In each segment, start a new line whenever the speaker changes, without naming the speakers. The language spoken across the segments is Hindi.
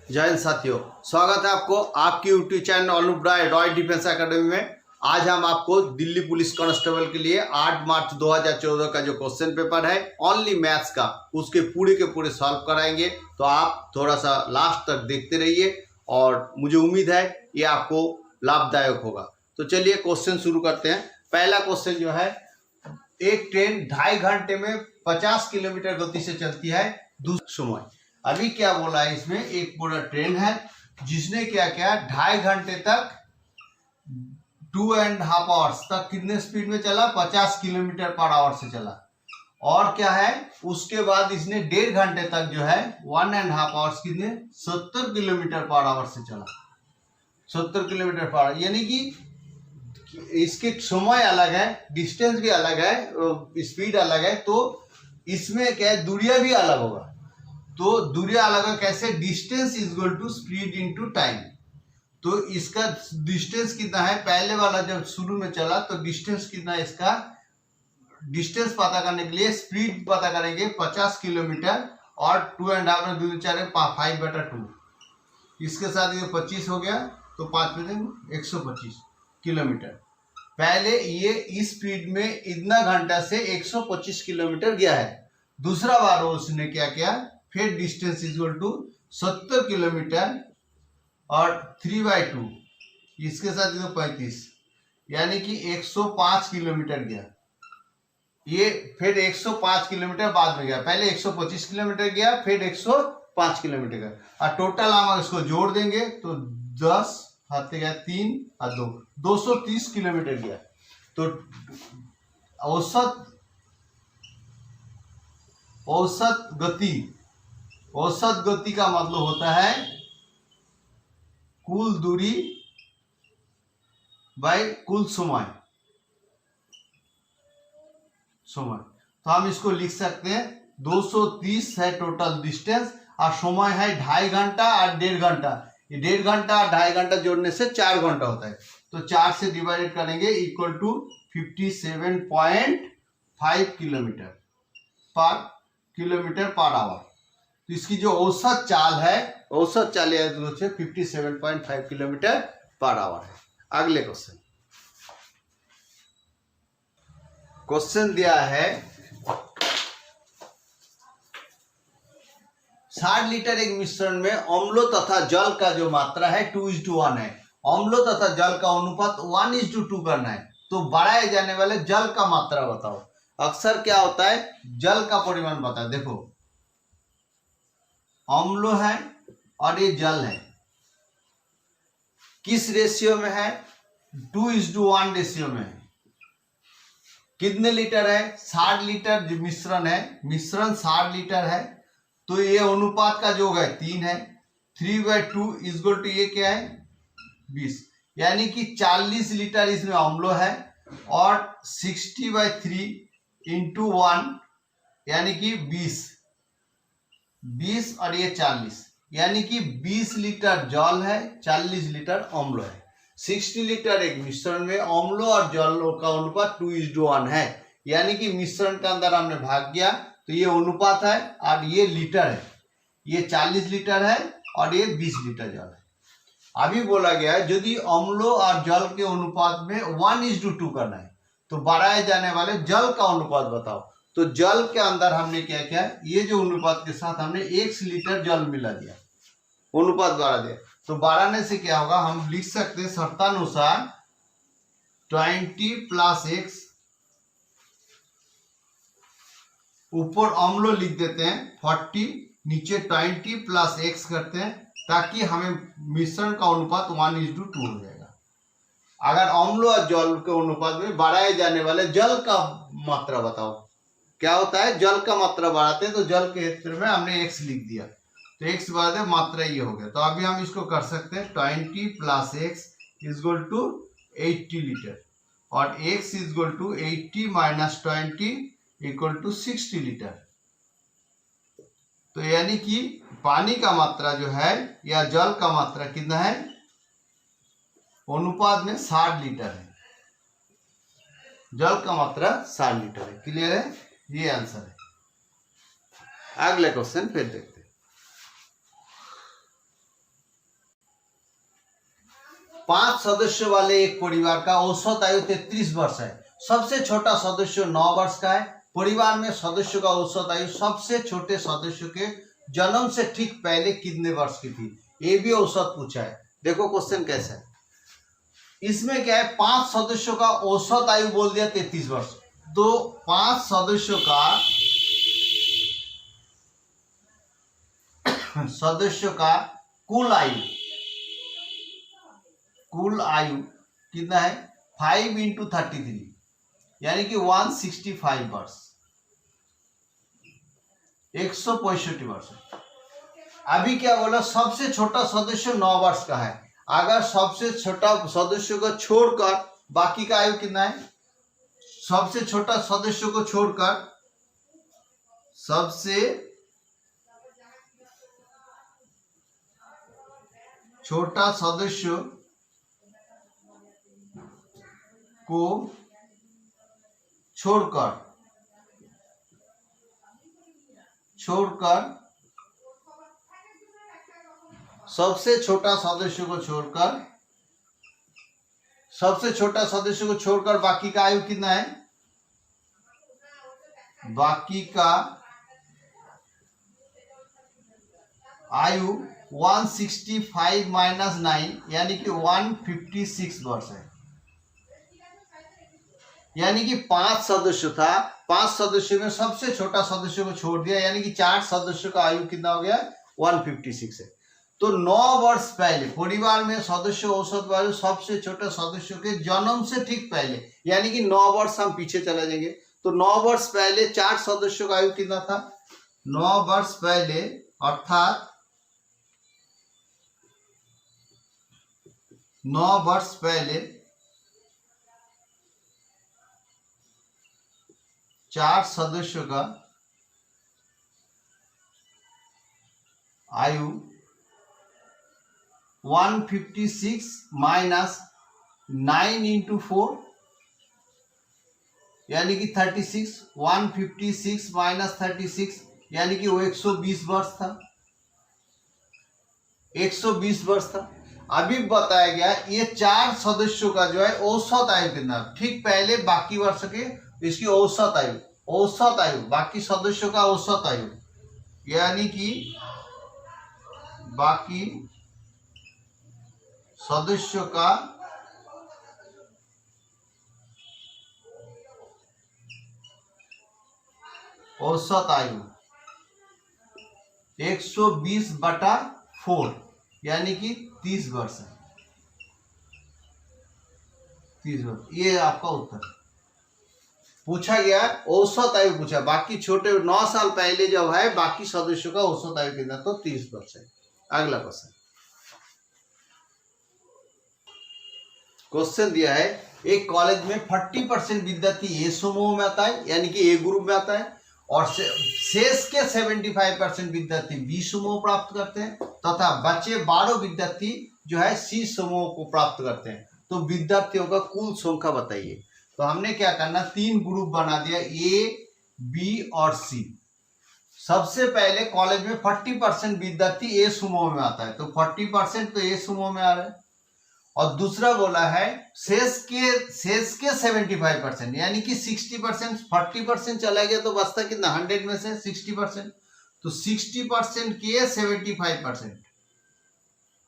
जय हिंद साथियों, स्वागत है आपको आपकी यूट्यूब चैनल अनुप राय रॉयल डिफेंस एकेडमी में। आज हम आपको दिल्ली पुलिस कांस्टेबल के लिए 8 मार्च 2014 का जो क्वेश्चन पेपर है ओनली मैथ्स का, उसके पूरे के पूरे सॉल्व कराएंगे। तो आप थोड़ा सा लास्ट तक देखते रहिए और मुझे उम्मीद है ये आपको लाभदायक होगा। तो चलिए क्वेश्चन शुरू करते हैं। पहला क्वेश्चन जो है, एक ट्रेन 2.5 घंटे में 50 किलोमीटर गति से चलती है दूसरे समय। अभी क्या बोला है इसमें, एक पूरा ट्रेन है जिसने क्या किया 2.5 घंटे तक 2.5 आवर्स तक कितने स्पीड में चला, 50 किलोमीटर पर आवर से चला। और क्या है उसके बाद इसने 1.5 घंटे तक जो है 1.5 आवर्स कितने 70 किलोमीटर पर आवर से चला, 70 किलोमीटर पर आवर। यानी कि इसके समय अलग है, डिस्टेंस भी अलग है, स्पीड अलग है, तो इसमें क्या है दूरियां भी अलग होगा। तो दूरियां अलग है कैसे, distance is equal to speed into time. तो इसका डिस्टेंस कितना है, पहले वाला जब शुरू में चला तो डिस्टेंस कितना है, इसका डिस्टेंस पता करने के लिए स्पीड पता करेंगे 50 किलोमीटर और 2.5 में 2 4 5/2। इसके साथ ये 25 हो गया तो 5 में 125 किलोमीटर। पहले ये इस स्पीड में इतना घंटा से 125 किलोमीटर गया है। दूसरा बार उसने क्या किया, फिर distance is equal to 70 kilometre और 3/2, इसके साथ 35, यानी कि 105 किलोमीटर गया। ये फिर 105 किलोमीटर बाद में गया, पहले 125 किलोमीटर गया फिर 105 किलोमीटर गया। और टोटल हम इसको जोड़ देंगे तो 10 हाथे गया 3 और 2, 230 किलोमीटर गया। तो औसत गति का मतलब होता है कुल दूरी बाय कुल समय। तो हम इसको लिख सकते हैं 230 है टोटल डिस्टेंस और समय है 2.5 घंटा और 1.5 घंटा। ये 1.5 घंटा और 2.5 घंटा जोड़ने से 4 घंटा होता है। तो 4 से डिवाइडेड करेंगे equal to 57.5 kilometre per hour. तो इसकी जो औसत चाल है, औसत चाल 57.5 किलोमीटर पर आवर है। अगले क्वेश्चन दिया है 60 लीटर एक मिश्रण में अम्लों तथा जल का जो मात्रा है 2:1 है। अम्लों तथा जल का अनुपात 1:2 करना है। तो बढ़ाए जाने वाले जल का मात्रा बताओ। अक्सर क्या होता है, जल का परिमाण बताओ। देखो अम्ल है और ये जल है, किस रेशियो में है, 2:1 रेशियो में है। कितने लीटर है, 60 लीटर मिश्रण है, मिश्रण 60 लीटर है। तो ये अनुपात का योग है 3 है। 3/2 इज इक्वल टू ये क्या है 20, यानी कि 40 लीटर इसमें अम्ल है और 60/3 इंटू 1 यानी कि 20 और ये 40, यानी कि 20 लीटर जल है, 40 लीटर अम्ल है। 60 लीटर एक मिश्रण में अम्ल और जल का अनुपात 2:1 है, यानी कि मिश्रण के अंदर हमने भाग किया तो ये अनुपात है और ये लीटर है। ये 40 लीटर है और ये 20 लीटर जल है। अभी बोला गया है यदि अम्लों और जल के अनुपात में 1:2 करना है तो बढ़ाए जाने वाले जल का अनुपात बताओ। तो जल के अंदर हमने क्या किया, ये जो अनुपात के साथ हमने 1 लीटर जल मिला दिया, अनुपात बढ़ा दिया। तो बढ़ाने से क्या होगा, हम लिख सकते हैं शर्तानुसार 20 + x, ऊपर अम्ल लिख देते हैं 40, नीचे 20 + x करते हैं ताकि हमें मिश्रण का अनुपात 1:2 हो जाएगा। अगर अम्ल और जल के अनुपात में बढ़ाए जाने वाले जल का मात्रा बताओ। क्या होता है, जल का मात्रा बढ़ाते हैं तो जल के क्षेत्र में हमने x लिख दिया तो x बढ़ाते मात्रा ये हो गया। तो अभी हम इसको कर सकते हैं 20 + x is equal to 80 litre और x is equal to 80 - 20 equal to 60 litre. तो यानी कि पानी का मात्रा जो है या जल का मात्रा कितना है, अनुपात में 60 लीटर है, जल का मात्रा 60 लीटर है। क्लियर है, ये आंसर है। अगले क्वेश्चन फिर देखते हैं। 5 सदस्य वाले एक परिवार का औसत आयु 33 वर्ष है। सबसे छोटा सदस्य 9 वर्ष का है। परिवार में सदस्यों का औसत आयु सबसे छोटे सदस्य के जन्म से ठीक पहले कितने वर्ष की थी, ये भी औसत पूछा है। देखो क्वेश्चन कैसा है, इसमें क्या है, 5 सदस्यों का औसत आयु बोल दिया 33 वर्ष, तो 5 सदस्यों का कुल आयु कितना है, 5 इंटू 33 यानी कि 165 वर्ष, 165 वर्ष। अभी क्या बोला, सबसे छोटा सदस्य 9 वर्ष का है। अगर सबसे छोटा सदस्य को छोड़कर बाकी का आयु कितना है, सबसे छोटा सदस्य को छोड़कर सबसे छोटा सदस्य को छोड़कर सबसे छोटा सदस्य को छोड़कर बाकी का आयु कितना है, बाकी का आयु 165 माइनस 9 यानी कि 156 वर्ष है। यानी कि 5 सदस्य था, 5 सदस्यों में सबसे छोटा सदस्य को छोड़ दिया, यानी कि 4 सदस्यों का आयु कितना हो गया, 156 है। तो 9 वर्ष पहले परिवार में सदस्य औसत आयु सबसे छोटे सदस्यों के जन्म से ठीक पहले, यानी कि 9 वर्ष हम पीछे चले जाएंगे, तो 9 वर्ष पहले 4 सदस्यों का आयु कितना था, 9 वर्ष पहले अर्थात 9 वर्ष पहले 4 सदस्यों का आयु 156 माइनस 9 इंटू 4 यानी कि 36, 156 माइनस 36 यानी कि वो 120 वर्ष था, 120 वर्ष था। अभी बताया गया ये 4 सदस्यों का जो है औसत आयु कितना, ठीक पहले बाकी वर्ष के इसकी औसत आयु बाकी सदस्यों का औसत आयु, यानी कि बाकी सदस्यों का औसत आयु 120/4 यानी कि 30 वर्ष है, 30 वर्ष। ये आपका उत्तर पूछा गया, औसत आयु पूछा, बाकी छोटे 9 साल पहले जब है बाकी सदस्यों का औसत आयु कितना, तो 30 वर्ष है। अगला क्वेश्चन दिया है, एक कॉलेज में 40% विद्यार्थी ए समूह में आता है यानी कि ए ग्रुप में आता है, और शेष के 75% विद्यार्थी बी समूह प्राप्त करते हैं, तथा बचे 12 विद्यार्थी जो है सी समूह को प्राप्त करते हैं। तो विद्यार्थियों का कुल संख्या बताइए। तो हमने क्या करना, 3 ग्रुप बना दिया, ए बी और सी। सबसे पहले कॉलेज में 40% विद्यार्थी ए समूह में आता है, तो 40% तो ए समूह में आ रहा है, और दूसरा बोला है शेष के 75% यानी कि 60%, 40% चला गया तो बचता कितना, 100 में से 60%, तो 60% के 75%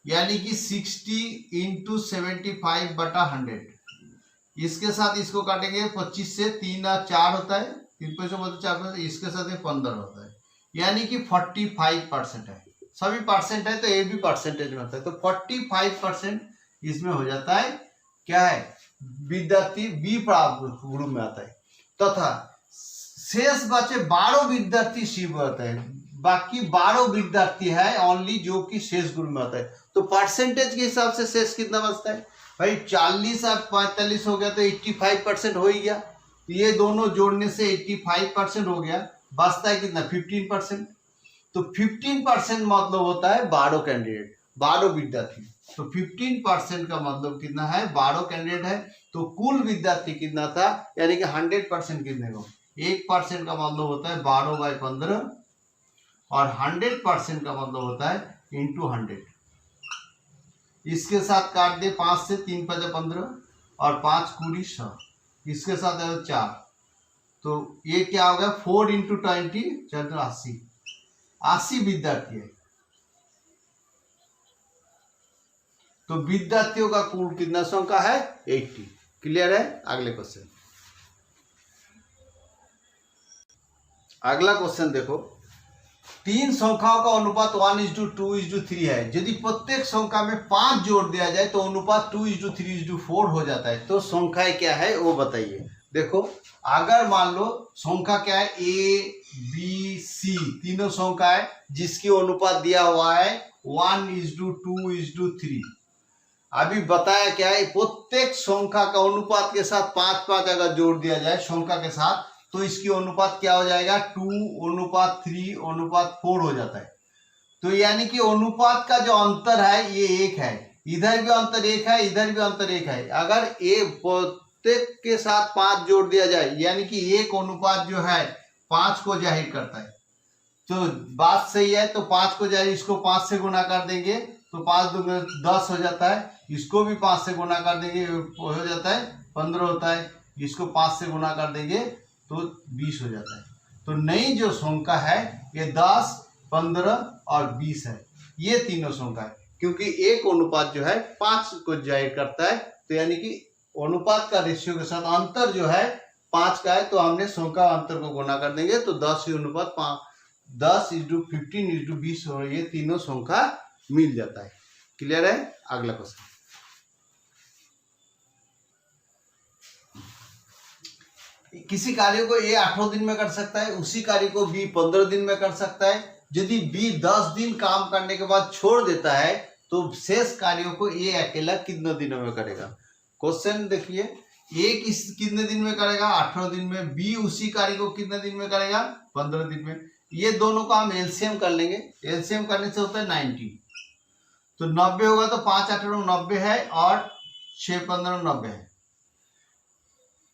यानी कि 60 इंटू 75/100। इसके साथ इसको काटेंगे 25 से, 3 और 4 होता है, 3 पैसे 4, इसके साथ 15 होता है, यानी कि 45% है। सभी परसेंट है तो ये भी परसेंटेज में होता है, तो 45% इसमें हो जाता है, क्या है, विद्यार्थी बी प्राप्त ग्रुप में आता है, तथा शेष बचे 12 विद्यार्थी सी में आता है। बाकी 12 विद्यार्थी है ओनली जो कि शेष ग्रुप में आता है, तो परसेंटेज के हिसाब से शेष कितना बचता है भाई, 40 और 45 हो गया तो 85% हो ही गया, ये दोनों जोड़ने से 85% हो गया, बचता है कितना, 15%। तो 15% मतलब होता है 12 कैंडिडेट, 12 विद्यार्थी, तो 15% का मतलब कितना है, 12 कैंडिडेट है, तो कुल विद्यार्थी कितना था, यानी कि 100% कितने को, 1% का मतलब होता है 12/15, और 100% का मतलब होता है इंटू 100। इसके साथ काट दे 5 से, 3 × 5 = 15 और 5 × 6, इसके साथ है 4, तो ये क्या हो गया 4 × 20 चलो 80, 80 विद्यार्थी है। तो विद्यार्थियों का कुल कितना संख्या है 80। क्लियर है। अगले क्वेश्चन, अगला क्वेश्चन देखो, 3 संख्याओं का अनुपात 1:2:3 है। यदि प्रत्येक संख्या में 5 जोड़ दिया जाए तो अनुपात 2:3:4 हो जाता है। तो संख्याएं क्या है वो बताइए। देखो अगर मान लो संख्या क्या है A B C, तीनों संख्या है जिसकी अनुपात दिया हुआ है 1:2:3। अभी बताया क्या है, प्रत्येक संख्या का अनुपात के साथ 5 अगर जोड़ दिया जाए संख्या के साथ तो इसकी अनुपात क्या हो जाएगा 2:3:4 हो जाता है। तो यानी कि अनुपात का जो अंतर है ये 1 है, इधर भी अंतर 1 है, इधर भी अंतर 1 है। अगर प्रत्येक के साथ 5 जोड़ दिया जाए यानी कि 1 अनुपात जो है 5 को जाहिर करता है। तो बात सही है, तो 5 को जाहिर, इसको 5 से गुना कर देंगे तो 5 × 2 = 10 हो जाता है, इसको भी 5 से गुना कर देंगे हो जाता है 15 होता है, इसको 5 से गुना कर देंगे तो 20 हो जाता है। तो नई जो संख्या है ये 10, 15 और 20 है, ये तीनों संख्या है। क्योंकि एक अनुपात जो है 5 को जाहिर करता है, तो यानी कि अनुपात का रेशियो के साथ अंतर जो है 5 का है, तो हमने संख्या अंतर को गुना कर देंगे तो 10 ही अनुपात 10:15:20 और ये तीनों संख्या मिल जाता है। क्लियर है। अगला क्वेश्चन, किसी कार्य को A 8 दिन में कर सकता है, उसी कार्य को B 15 दिन में कर सकता है। यदि B 10 दिन काम करने के बाद छोड़ देता है तो शेष कार्यों को A अकेला कितने दिनों में करेगा। क्वेश्चन देखिए, A कितने दिन में करेगा 18 दिन में, B उसी कार्य को कितने दिन में करेगा 15 दिन में। ये दोनों का हम एलसीएम कर लेंगे, एलसीएम करने से होता है 90, तो 90 होगा तो 5 × 8 = 90 है और 6 × 15 = 90 है।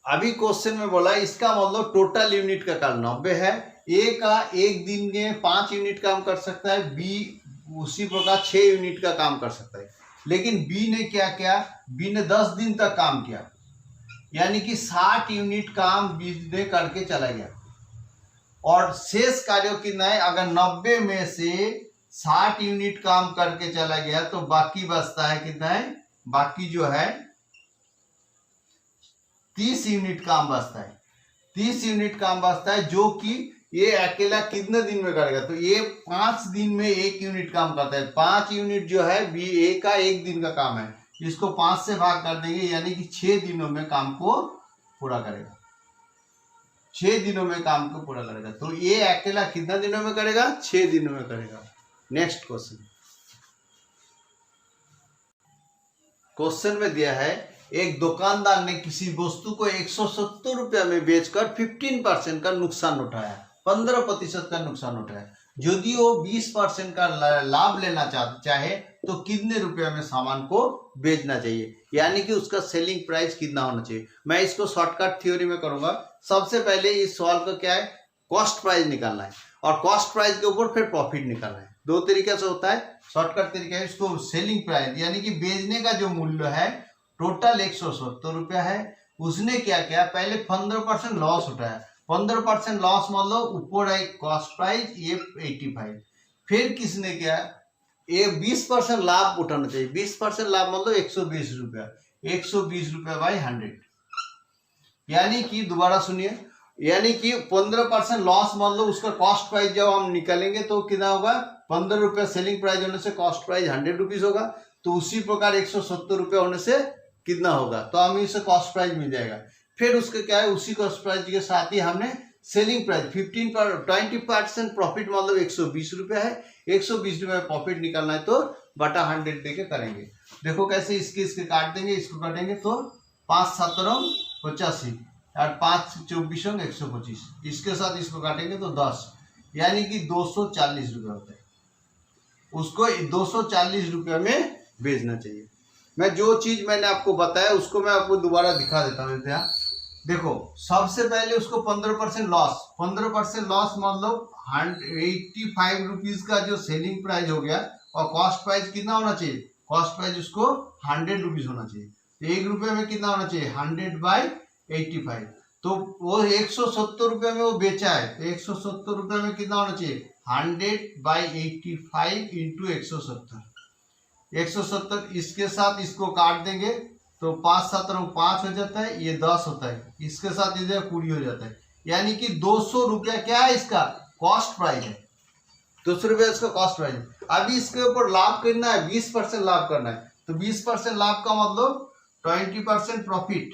अभी क्वेश्चन में बोला इसका मतलब टोटल यूनिट का काम 90 है। A का एक दिन में 5 यूनिट काम कर सकता है, B उसी प्रकार 6 यूनिट का काम कर सकता है। लेकिन B ने क्या किया, B ने 10 दिन तक काम किया, यानी कि 60 यूनिट काम B ने करके चला गया। और शेष कार्यों कितना है, अगर 90 में से 60 यूनिट काम करके चला गया तो बाकी बचता है कितना है, बाकी जो है 30 यूनिट काम बचता है। 30 यूनिट काम बचता है जो कि ये अकेला कितने दिन में करेगा, तो ये 5 दिन में 1 यूनिट काम करता है। 5 यूनिट जो है बी ए का 1 दिन का काम है, इसको 5 से भाग कर देंगे यानी कि 6 दिनों में काम को पूरा करेगा। 6 दिनों में काम को पूरा करेगा। तो ये अकेला कितना दिनों में करेगा, 6 दिनों में करेगा। नेक्स्ट क्वेश्चन, क्वेश्चन में दिया है एक दुकानदार ने किसी वस्तु को 170 रुपया में बेचकर 15% का नुकसान उठाया, 15% का नुकसान उठाया। यदि वो 20% का लाभ लेना चाहे तो कितने रुपया में सामान को बेचना चाहिए, यानी कि उसका सेलिंग प्राइस कितना होना चाहिए। मैं इसको शॉर्टकट थ्योरी में करूंगा। सबसे पहले इस सवाल का क्या है, कॉस्ट प्राइस निकालना है और कॉस्ट प्राइस के ऊपर फिर प्रॉफिट निकालना है। 2 तरीके से होता है। शॉर्टकट तरीका है, इसको सेलिंग प्राइस यानी कि बेचने का जो मूल्य है टोटल 170 रुपया है, उसने क्या किया, पहले 15% लॉस उठाया। 15% लॉस मतलब ऊपर है कॉस्ट प्राइस, ये 85। फिर किसने किया, ये 20% लाभ उठाना चाहिए। 20% लाभ मतलब 120 रुपया, 120 रुपया बाई 100, यानी कि दोबारा सुनिए, यानी कि 15% लॉस मतलब उसका कॉस्ट प्राइस जब हम निकालेंगे तो कितना होगा, 15 रुपया सेलिंग प्राइस होने से कॉस्ट प्राइस 100 रुपीज होगा। तो उसी प्रकार 170 रुपया होने से कितना होगा, तो हमें इसे कॉस्ट प्राइस मिल जाएगा। फिर उसके क्या है, उसी कॉस्ट प्राइस के साथ ही हमने सेलिंग प्राइस 20% प्रॉफिट मतलब 120 रुपया है। 120 रुपया प्रॉफिट निकालना है तो बटा 100 देके करेंगे। देखो कैसे, इसके काट देंगे, इसको काटेंगे तो 5 × 7 = 85 और 5 × 24 = 125। इसके साथ इसको काटेंगे तो 10, यानी कि 240 रुपया होता है। उसको 240 रुपया में बेचना चाहिए। मैं जो चीज मैंने आपको बताया उसको मैं आपको दोबारा दिखा देता हूँ। देखो सबसे पहले उसको 15% लॉस, 15% लॉस मतलब 85 रुपीज का जो सेलिंग प्राइस हो गया और कॉस्ट प्राइस कितना होना चाहिए कॉस्ट प्राइस उसको 100 रुपीज होना चाहिए। तो 1 रुपये में कितना होना चाहिए 100/85। तो वो 170 रुपये में वो बेचा है, तो 170 रुपये में कितना होना चाहिए 100/85 इंटू 170। 170 इसके साथ इसको काट देंगे तो 5 7 5 हो जाता है, ये 10 होता है, इसके साथ इधर 20 हो जाता है, यानी कि 200 रुपया क्या है इसका कॉस्ट प्राइस है। 200 रुपया इसका कॉस्ट प्राइस है। अभी इसके ऊपर लाभ करना है, 20% लाभ करना है। तो 20% लाभ का मतलब 20% प्रॉफिट।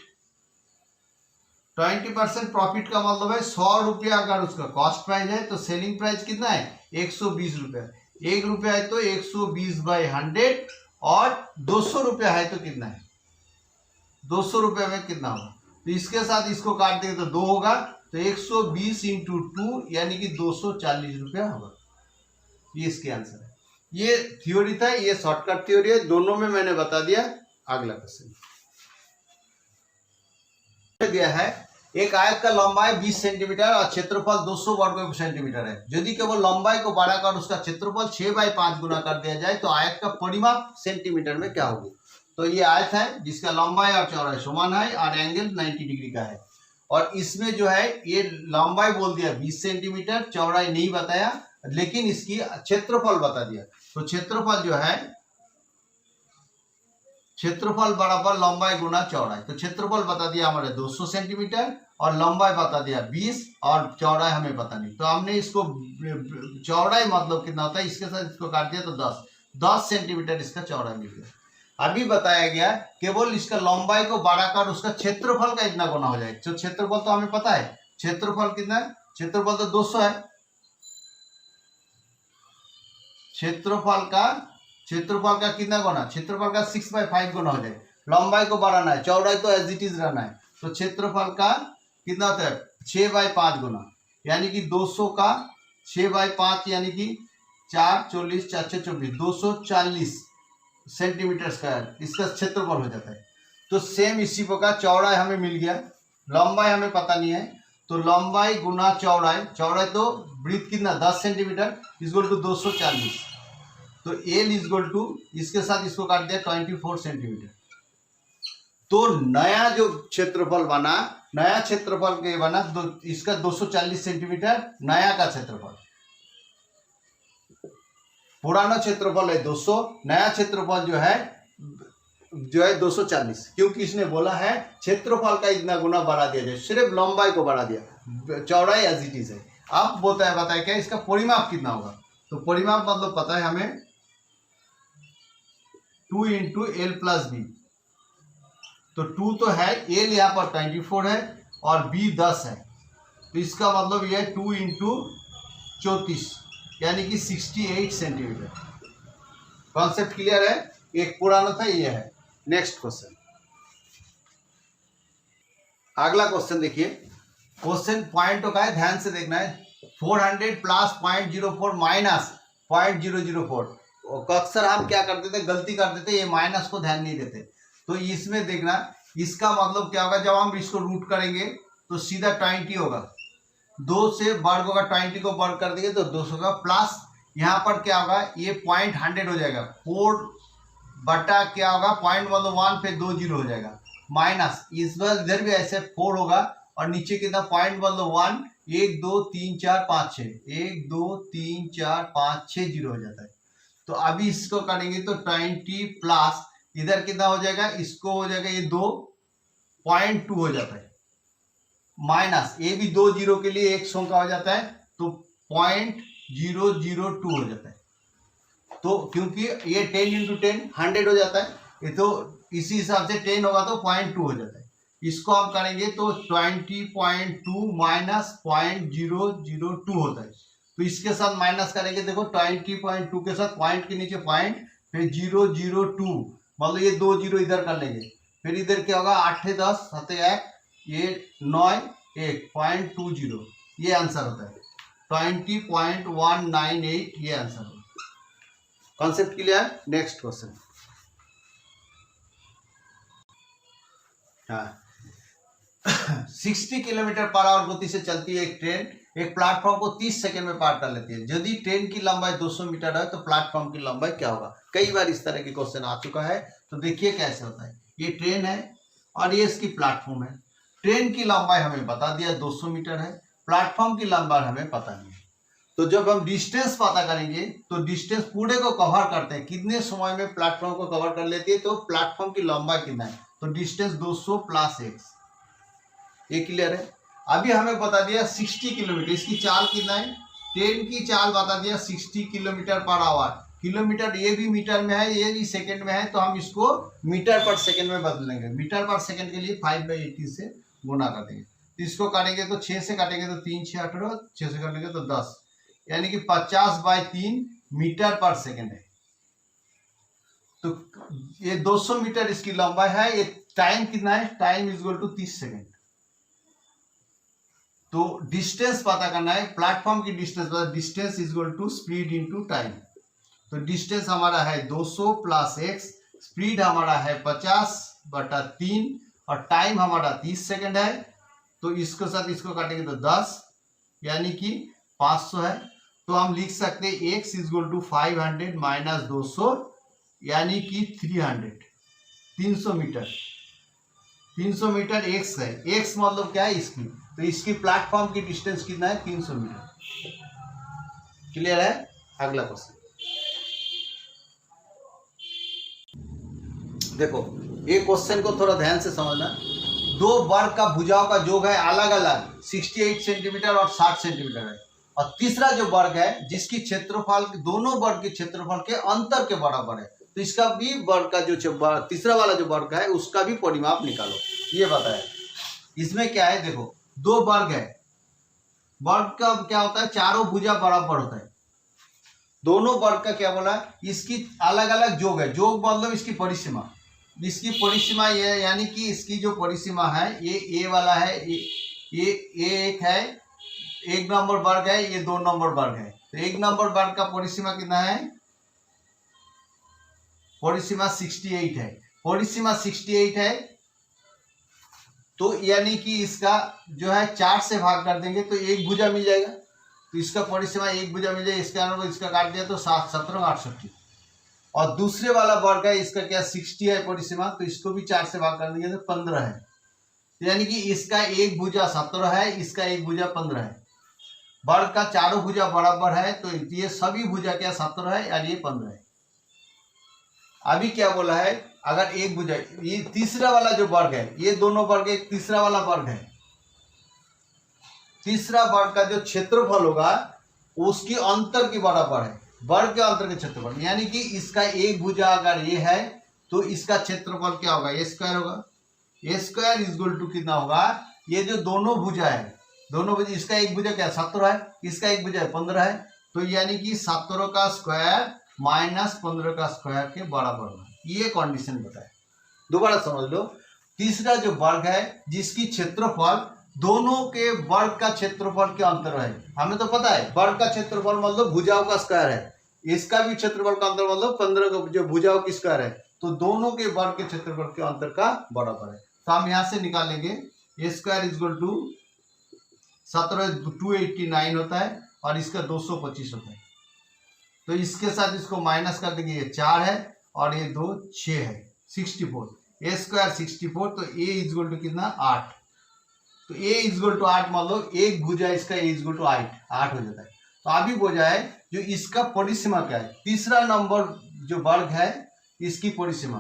20% प्रॉफिट का मतलब है 100 रुपया अगर उसका कॉस्ट प्राइस है तो सेलिंग प्राइस कितना है 120 रुपया। 1 रुपया है तो 120/100 और 200 रुपया है तो कितना है 200 रुपये में कितना होगा। तो इसके साथ इसको काट देंगे तो 2 होगा, तो 120 इंटू 2 यानी कि 240 रुपया होगा। ये इसके आंसर है। ये थ्योरी था, ये शॉर्टकट थ्योरी है, दोनों में मैंने बता दिया। अगला क्वेश्चन दिया है, एक आयत का लंबाई 20 सेंटीमीटर और क्षेत्रफल 200 वर्ग सेंटीमीटर है। यदि केवल लंबाई को बढ़ाकर उसका क्षेत्रफल 6/5 गुना कर दिया जाए तो आयत का परिमाप सेंटीमीटर में क्या होगी। तो ये आयत है जिसका लंबाई और चौड़ाई समान है और एंगल 90 डिग्री का है, और इसमें जो है ये लंबाई बोल दिया 20 सेंटीमीटर, चौड़ाई नहीं बताया, लेकिन इसकी क्षेत्रफल बता दिया। तो क्षेत्रफल जो है क्षेत्रफल बराबर लंबाई गुना चौड़ाई। तो क्षेत्रफल बता दिया हमारे 200 सेंटीमीटर और लंबाई बता दिया 20 और चौड़ाई हमें पता नहीं। तो हमने इसको चौड़ाई मतलब कितना होता है इसके साथ इसको काट दिया तो 10 सेंटीमीटर इसका चौड़ाई मिल गया। अभी बताया गया केवल इसका लंबाई को बढ़ाकर उसका क्षेत्रफल का इतना गुना हो जाए। तो क्षेत्रफल तो हमें पता है, क्षेत्रफल कितना है, क्षेत्रफल तो 200 है। क्षेत्रफल का कितना गुना, क्षेत्रफल का 6/5 गुना हो जाए। लंबाई को बढ़ाना है, चौड़ाई तो एज इट इज रहना है, तो क्षेत्रफल का कितना होता है 6/5 गुना, यानी कि 200 का 6/5 यानी कि 4 40 4 6 24 240 सेंटीमीटर स्क्वायर इसका क्षेत्रफल हो जाता है। तो सेम इसी प्रकार चौड़ाई हमें मिल गया, लंबाई हमें पता नहीं है, तो लंबाई गुना चौड़ाई, चौड़ाई तो ब्रीथ कितना 10 सेंटीमीटर इक्वल टू 240, तो एल इक्वल टू इसके साथ इसको काट दिया 24 सेंटीमीटर। तो नया जो क्षेत्रफल बना, नया क्षेत्रफल के बना तो इसका 240 सेंटीमीटर नया का क्षेत्रफल, पुराना क्षेत्रफल है 200, नया क्षेत्रफल जो है 240, क्योंकि इसने बोला है क्षेत्रफल का इतना गुना बढ़ा दिया जाए, सिर्फ लंबाई को बढ़ा दिया, चौड़ाई एज इट इज है। अब बताया क्या इसका परिमाप कितना होगा। तो परिमाप मतलब पता है हमें 2 इंटू एल प्लस बी। तो 2 तो है, एल यहाँ पर 24 है और बी 10 है, तो इसका मतलब यह है 2 इंटू 34 यानी कि 68 सेंटीमीटर। कॉन्सेप्ट क्लियर है, एक पुराना था ये है। नेक्स्ट क्वेश्चन, अगला क्वेश्चन देखिए, क्वेश्चन पॉइंट का है, ध्यान से देखना है। 400 प्लस 0.04 माइनस 0.004। अक्सर हम क्या करते थे, गलती कर देते, ये माइनस को ध्यान नहीं देते। तो इसमें देखना इसका मतलब क्या होगा, जब हम इसको रूट करेंगे तो सीधा 20 होगा, 2 से वर्ग होगा, 20 को वर्ग कर देंगे तो 200 का, प्लस यहाँ पर क्या होगा ये 0.100 हो जाएगा, 4 बटा क्या होगा पॉइंट मतलब 1 पे 2 जीरो हो जाएगा, माइनस इस बार इधर भी ऐसे 4 होगा और नीचे कितना पॉइंट मतलब 1 1 2 3 4 5 6 1 2 3 4 5 6 जीरो हो जाता है। तो अभी इसको करेंगे तो 20 प्लस इधर कितना हो जाएगा, इसको हो जाएगा ये 2.2 हो जाता है, माइनस ये भी 2 जीरो के लिए 1 सौ का हो जाता है, तो 0.002 हो जाता है। तो क्योंकि ये 10 इंटू 10 100 हो जाता है, ये तो इसी हिसाब से 10 होगा तो 0.2 हो जाता है। इसको हम करेंगे तो 20.2 माइनस 0.002 होता है। तो इसके साथ माइनस करेंगे, देखो 20.2 के साथ पॉइंट के नीचे पॉइंट, फिर 002 मतलब ये 2 जीरो इधर कर लेंगे, फिर इधर क्या होगा 8 10 7 1 ये 9 1.20, ये आंसर होता है 20.198, ये आंसर होगा। Concept clear. नेक्स्ट क्वेश्चन, हाँ 60 किलोमीटर पर आवर गति से चलती है एक ट्रेन, एक प्लेटफॉर्म को 30 सेकंड में पार कर लेती है। यदि ट्रेन की लंबाई 200 मीटर है तो प्लेटफॉर्म की लंबाई क्या होगा? कई बार इस तरह के क्वेश्चन आ चुका है। तो देखिए कैसे होता है। ये ट्रेन है और ये इसकी प्लेटफॉर्म है। ट्रेन की लंबाई हमें बता दिया 200 मीटर है, प्लेटफॉर्म की लंबाई हमें पता नहीं है। तो जब हम डिस्टेंस पता करेंगे तो डिस्टेंस पूरे को कवर करते हैं, कितने समय में प्लेटफॉर्म को कवर कर लेती है, तो प्लेटफॉर्म की लंबाई कितना है, तो डिस्टेंस 200 प्लस x। ये क्लियर है। अभी हमें बता दिया 60 किलोमीटर, इसकी चाल कितना है, ट्रेन की चाल बता दिया 60 किलोमीटर पर आवर। किलोमीटर ये भी मीटर में है, ये भी सेकंड में है, तो हम इसको मीटर पर सेकंड में बदलेंगे। मीटर पर सेकंड के लिए 5/80 से गुना कर देंगे। तो इसको काटेंगे तो 6 से काटेंगे तो 3 6 18, 6 से काटेंगे तो 10, यानी कि 50/3 मीटर पर सेकंड है। तो ये 200 मीटर इसकी लंबाई है। ये टाइम कितना है, time is equal to 30 second. तो डिस्टेंस पता करना है, प्लेटफॉर्म की डिस्टेंस पता, distance is equal to speed into time. तो डिस्टेंस हमारा है 200 प्लस x, स्पीड हमारा है 50/3 और टाइम हमारा 30 सेकंड है। तो इसके साथ इसको काटेंगे तो 10, यानी कि 500 है। तो हम लिख सकते हैं x is equal to 500 minus 200, यानी कि 300 मीटर। 300 मीटर x है। x मतलब क्या है, इसकी, तो इसकी प्लेटफॉर्म की डिस्टेंस कितना है, 300 मीटर। क्लियर है। अगला क्वेश्चन देखो, ये क्वेश्चन को थोड़ा ध्यान से समझना। दो वर्ग का भुजाओं का योग है अलग अलग 68 सेंटीमीटर और 60 सेंटीमीटर है, और तीसरा जो वर्ग है जिसकी क्षेत्रफल दोनों वर्ग के क्षेत्रफल के अंतर के बराबर है, तो इसका भी वर्ग का जो तीसरा वाला जो वर्ग है उसका भी परिमाप निकालो। ये बताया। इसमें क्या है, देखो दो वर्ग है, वर्ग का क्या होता है, चारों भुजा बराबर होता है। दोनों वर्ग का क्या बोला, इसकी अलग अलग योग है। योग मतलब इसकी परिसीमा, इसकी परिसीमा ये, यानी कि इसकी जो परिसीमा है, ये ए वाला है, ये एक है, 1 नंबर वर्ग है, ये 2 नंबर वर्ग है। तो 1 नंबर वर्ग का परिसीमा कितना है, परिसीमा 68 है। परिसीमा 68 है, तो यानी कि इसका जो है 4 से भाग कर देंगे तो एक भुजा मिल जाएगा। तो इसका परिसीमा एक भुजा मिल जाएगा, इसका अनुरूप इसका काट दिया तो 7 17 68। और दूसरे वाला वर्ग है, इसका क्या 60 है परिसीमा, तो इसको भी 4 से भाग कर देंगे तो 15 है। तो यानी कि इसका एक भुजा 17 है, इसका एक भुजा 15 है। वर्ग का चारों भुजा बराबर है, तो ये सभी भुजा क्या 17 है और ये 15 है। अभी क्या बोला है, अगर एक भुजा, ये तीसरा वाला जो वर्ग है, ये दोनों वर्ग एक तीसरा वाला वर्ग है, तीसरा वर्ग का जो क्षेत्रफल होगा उसकी अंतर के बराबर है, वर्ग के अंतर के क्षेत्रफल। यानी कि इसका एक भुजा अगर ये है तो इसका क्षेत्रफल क्या होगा, ए स्क्वायर होगा। ए स्क्वायर इज इक्वल टू कितना होगा, ये जो दोनों भुजा है, दोनों भुजा, इसका एक भुजा क्या 17 है, इसका एक भुजा 15 है, तो यानी कि 17 का स्क्वायर माइनस 15 का स्क्वायर के बराबर होगा। ये कंडीशन बताए। दोबारा समझ लो, तीसरा जो वर्ग है जिसकी क्षेत्रफल दोनों के वर्ग का क्षेत्रफल के अंतर है। हमें तो पता है वर्ग का क्षेत्रफल मतलब भुजाओं का स्क्वायर है, इसका भी क्षेत्रफल का अंतर मतलब 15 का जो भुजाओं की स्क्वायर है, तो दोनों के वर्ग के क्षेत्रफल के अंतर का बराबर है। तो हम यहां से निकालेंगे ए स्क्वायर इज इक्वल टू 17 289 होता है और इसका 225 होता है। तो इसके साथ इसको माइनस कर देंगे, ये 4 है और ये 2 6 है, 64। ए स्क्वायर 64, तो ए इज इक्वल टू कितना 8। तो ए इज इक्वल टू 8 मतलब एक भुजा इसका ए इज इक्वल टू 8 हो जाता है। तो अभी बोझा है जो इसका परिसीमा क्या है, तीसरा नंबर जो वर्ग है इसकी परिसीमा,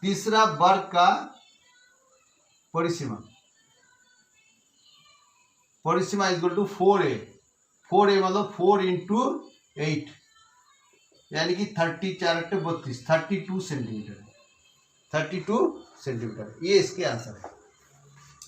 तीसरा वर्ग का परिसीमा, परिसीमा is equal to 4a। 4a मतलब 4 इंटू 8, यानी कि 32 सेंटीमीटर, 32 सेंटीमीटर। ये इसके आंसर है।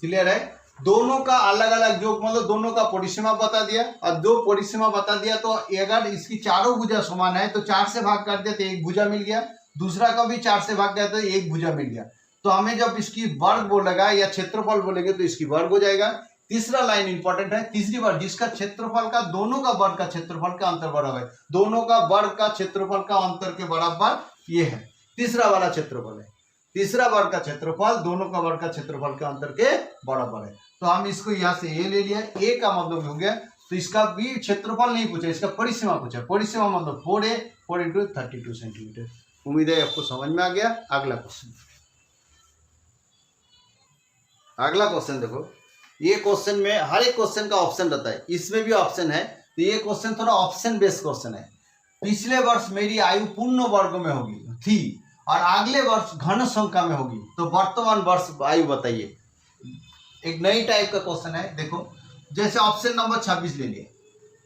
क्लियर है। दोनों का अलग अलग योग मतलब दोनों का परिसीमा बता दिया, और दो परिसीमा बता दिया तो अगर इसकी चारों भुजा समान है तो 4 से भाग कर दिया तो एक भुजा मिल गया, दूसरा का भी 4 से भाग दिया तो एक भुजा मिल गया। तो हमें जब इसकी वर्ग बोलेगा या क्षेत्रफल बोलेंगे तो इसकी वर्ग हो जाएगा। तीसरा लाइन इंपॉर्टेंट है, तीसरी बार जिसका क्षेत्रफल का दोनों का वर्ग का क्षेत्रफल का अंतर बराबर है, दोनों का वर्ग का क्षेत्रफल का अंतर के बराबर ये है, तीसरा वाला क्षेत्रफल है। तीसरा वर्ग का क्षेत्रफल दोनों का वर्ग का क्षेत्रफल के अंतर के बराबर है। तो हम इसको यहाँ से ए ले लिया, ए का मतलब हो गया, तो इसका भी क्षेत्रफल नहीं पूछा, इसका परिसीमा पूछा। परिसीमा मतलब 4a 4 × 32 सेंटीमीटर। उम्मीद है आपको समझ में आ गया। अगला क्वेश्चन, अगला क्वेश्चन देखो, ये क्वेश्चन में हर एक क्वेश्चन का ऑप्शन रहता है, इसमें भी ऑप्शन है। तो ये क्वेश्चन थोड़ा ऑप्शन बेस्ड क्वेश्चन है। पिछले वर्ष मेरी आयु पूर्ण वर्ग में होगी थी और अगले वर्ष घन संख्या में होगी, तो वर्तमान वर्ष आयु बताइए। एक नई टाइप का क्वेश्चन है। देखो जैसे ऑप्शन नंबर 26 ले लिए,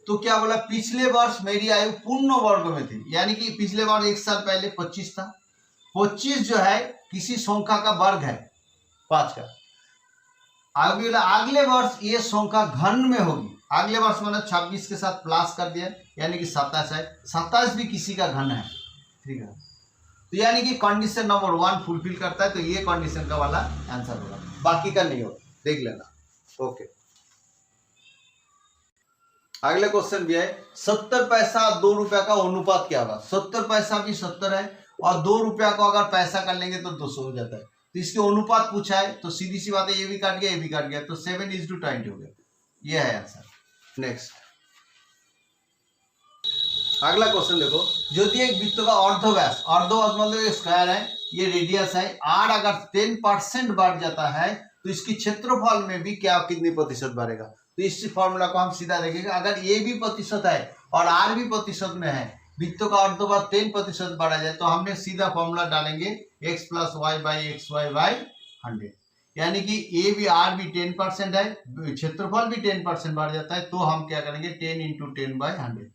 तो क्या बोला, पिछले वर्ष मेरी आयु पूर्ण वर्ग में थी, यानी कि पिछले बार 1 साल पहले 25 था। 25 जो है किसी संख्या का वर्ग है 5 का। अगले वर्ष ये संख्या घन में होगी। अगले वर्ष मैंने 26 के साथ प्लस कर दिया, यानी कि 27 है। 27 भी किसी का घन है, ठीक है। तो यानी कि कंडीशन नंबर 1 फुलफिल करता है, तो ये कंडीशन का वाला आंसर होगा, बाकी का नहीं होगा, देख लेना। ओके, अगले क्वेश्चन भी है 70 पैसा 2 रुपया का अनुपात क्या होगा। 70 पैसा भी 70 है और 2 रुपया को अगर पैसा कर लेंगे तो 200 हो जाता है। तो इसके अनुपात पूछा है, तो सीधी सी बात है, ये भी काट गया, ये भी काट गया, तो 7:20 हो गया। ये है आंसर। नेक्स्ट, अगला क्वेश्चन देखो, यदि एक वृत्त का अर्धव्यास, अर्धव्यास मतलब स्क्वायर है, ये रेडियस है, r अगर 10% बढ़ जाता है तो इसकी क्षेत्रफल में भी क्या कितनी प्रतिशत बढ़ेगा। तो इस फॉर्मूला को हम सीधा देखेंगे। अगर ये भी प्रतिशत है और r भी प्रतिशत में है, वृत्तों का अर्धव्यास 10% बढ़ा जाए, तो हमने सीधा फॉर्मूला डालेंगे x + y/xy/100, यानी कि a भी r भी 10% है, क्षेत्रफल भी 10% बढ़ जाता है, तो हम क्या करेंगे 10 × 10/100,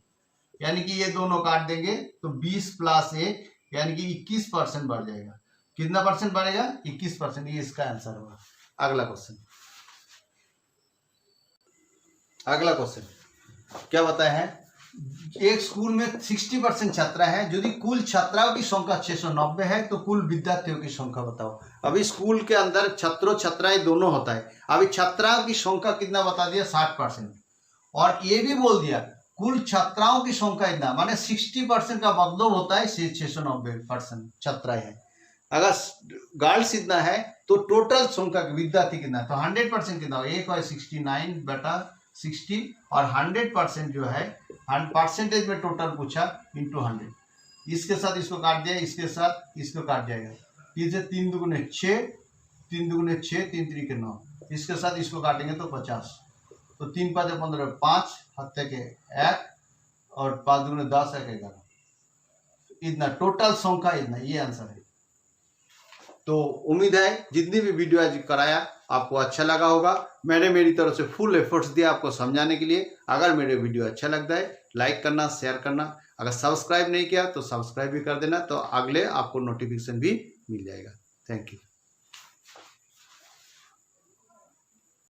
यानी कि ये दोनों काट देंगे, तो 20 + 1 यानी कि 21% बढ़ जाएगा। कितना परसेंट बढ़ेगा? 21%। ये इसका आंसर होगा। अगला क्वेश्चन, अगला क्वेश्चन क्या बताया है, एक स्कूल में 60% छात्रा है, यदि कुल छात्राओं की संख्या 690 है तो कुल विद्यार्थियों की संख्या बताओ। अभी स्कूल के अंदर छात्रों छात्राएं दोनों होता है। अभी छात्राओं की संख्या कितना बता दिया, 60%, और ये भी बोल दिया कुल छात्राओं की संख्या इतना, माने 60% का मतलब होता है 690% छात्राएं हैं। अगर गर्ल्स इतना है तो टोटल संख्या विद्यार्थी कितना है, तो 100% कितना हो, 1/69/60, और 100% जो है परसेंटेज में टोटल पूछा × 100। इसके साथ इसको काट दिया, इसके साथ इसको काट जाएगा, 3 से 3 दूगुने 6, 3 दूगुने 6, 3 3 9, इसके साथ इसको काटेंगे तो 50, तो 3 5 15, 5 हत्ते के 1 और 5 दूगुने 10 1 11, इतना टोटल संख्या इतना, ये आंसर है। तो उम्मीद है जितनी भी वीडियो आज कराया आपको अच्छा लगा होगा। मैंने मेरी तरफ से फुल एफर्ट्स दिया आपको समझाने के लिए। अगर मेरे वीडियो अच्छा लगता है लाइक करना, शेयर करना, अगर सब्सक्राइब नहीं किया तो सब्सक्राइब भी कर देना, तो अगले आपको नोटिफिकेशन भी मिल जाएगा। Thank you.